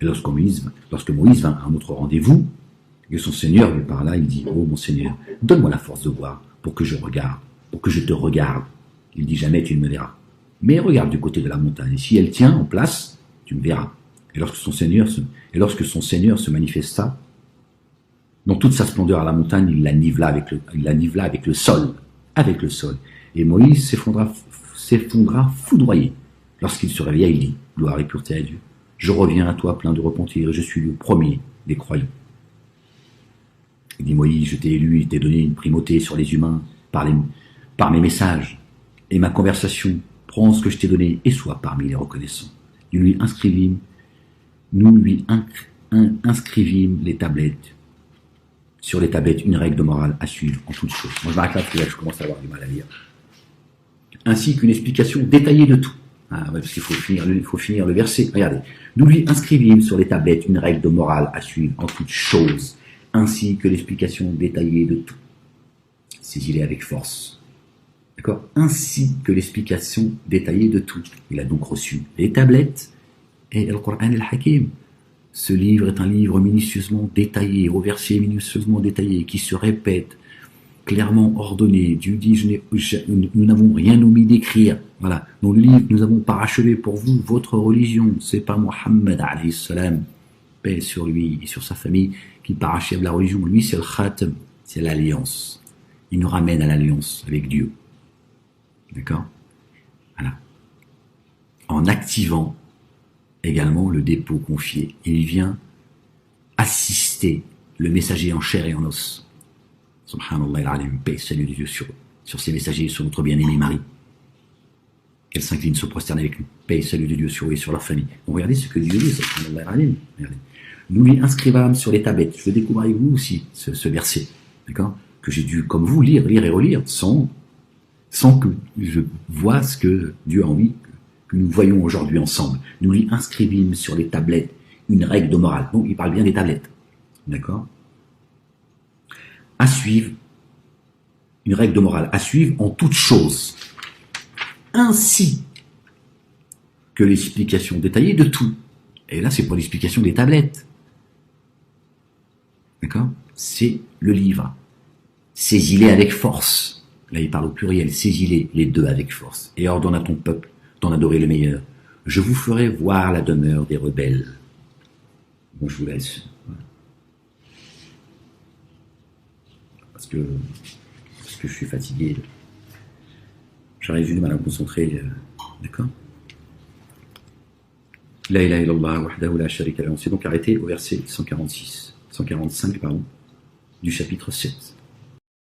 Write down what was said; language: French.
Et lorsque Moïse vint à un autre rendez-vous, et son Seigneur lui parla, il dit, oh mon Seigneur, donne-moi la force de voir pour que je regarde, pour que je te regarde. Il dit, jamais tu ne me verras. Mais regarde du côté de la montagne, et si elle tient en place, tu me verras. Et lorsque son Seigneur se manifesta, dans toute sa splendeur à la montagne, il la nivela avec le sol. Et Moïse s'effondra foudroyé. Lorsqu'il se réveilla, il dit, gloire et pureté à Dieu. Je reviens à toi plein de repentir, et je suis le premier des croyants. Il dit, Moïse, je t'ai élu, et t'ai donné une primauté sur les humains par mes messages et ma conversation. Prends ce que je t'ai donné et sois parmi les reconnaissants. Nous lui inscrivîmes les tablettes. Sur les tablettes, une règle de morale à suivre en toutes choses. Moi, je m'arrête là parce que là, je commence à avoir du mal à lire. Ainsi qu'une explication détaillée de tout. Ah, ouais, parce qu'il faut finir le verset. Regardez. Nous lui inscrivîmes sur les tablettes une règle de morale à suivre en toutes choses, ainsi que l'explication détaillée de tout. Saisis-les avec force. D'accord? Ainsi que l'explication détaillée de tout. Il a donc reçu les tablettes et le Coran al-Hakim. Ce livre est un livre minutieusement détaillé, aux versets minutieusement détaillés, qui se répète, clairement ordonné. Dieu dit, nous n'avons rien omis d'écrire. Voilà. Dans le livre, nous avons parachevé pour vous votre religion. C'est pas Mohammed, alayhi salam, paix sur lui et sur sa famille, qui parachève la religion. Lui, c'est le khatam, c'est l'alliance. Il nous ramène à l'alliance avec Dieu. D'accord? Voilà. En activant également le dépôt confié. Il vient assister le messager en chair et en os. Subhanallah al-alim, paix, salut de Dieu sur ces messagers, sur notre bien-aimé Marie. Qu'elle s'incline, se prosterne avec lui. Paix, salut de Dieu sur eux et sur leur famille. Donc regardez ce que Dieu dit, subhanallah al-alim. Nous lui inscrivâmes sur les tablettes. Je découvre avec vous aussi ce verset, d'accord, que j'ai dû, comme vous, lire et relire, sans que je vois ce que Dieu a envie que nous voyons aujourd'hui ensemble. Nous lui inscrivîmes sur les tablettes une règle de morale. Donc, il parle bien des tablettes. D'accord? À suivre, une règle de morale à suivre en toutes choses, ainsi que l'explication détaillée de tout. Et là, c'est pour l'explication des tablettes. D'accord? C'est le livre. Saisis-les avec force. Là, il parle au pluriel. Saisis-les, les deux avec force. Et ordonne à ton peuple d'en adorer le meilleur. Je vous ferai voir la demeure des rebelles. Bon, je vous laisse. Parce que je suis fatigué. J'arrive du mal à me concentrer. D'accord? La ilaha illallah wahdahu la sharika lahu. On s'est donc arrêté au verset 145 du chapitre 7.